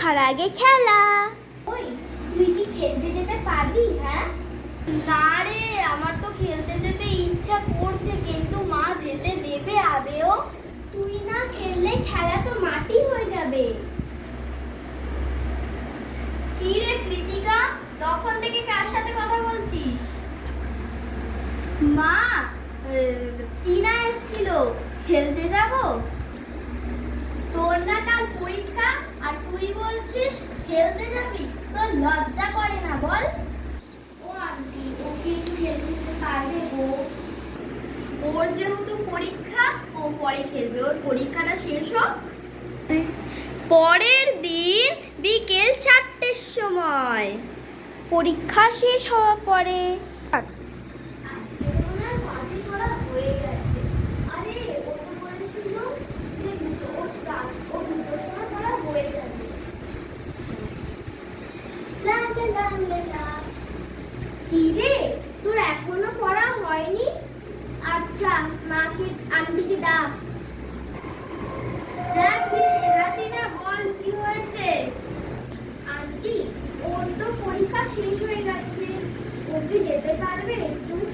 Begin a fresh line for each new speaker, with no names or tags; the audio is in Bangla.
পরীক্ষার আগে খেলা। ওই তুই কি খেলতে যেতে পারবি? হ্যাঁ
না রে, আমার তো খেলতে যেতে ইচ্ছা করছে, কিন্তু মা যেতে দেবে আদেও?
তুই না খেললে খেলা তো মাটি হয়ে যাবে।
কি রে কৃতিকা, তখন থেকে কার সাথে কথা বলছিস? মা, টিনা এসেছিল, খেলতে যাব। তোর না কাল পরীক্ষা আর তুই বলছিস খেলতে যাবি? তোর লজ্জা করে না বল?
ও আন্টি, ওকে একটু খেলতে দিতে পারবে গো?
ওর যেহেতু পরীক্ষা, ও পরে খেলবে, ওর পরীক্ষাটা শেষ হোক। পরের দিন বিকেল 4টের সময়।
পরীক্ষা শেষ হওয়ার পরে
আজকে মনে হয় মাটি করা হয়ে গেছে। আরে ও তো বলেছিল যে ও দুটোর সময় করা হয়ে যাবে।
লা লা লা লা লা। কি রে, তোর এখনো পড়া হয়নি? আচ্ছা, মাকে আন্টিকে ডাক।
হ্যাঁ বল, কি হয়েছে?
আন্টি, ওর তো পরীক্ষা শেষ হয়ে গেছে, ও কি যেতে পারবে? তুমি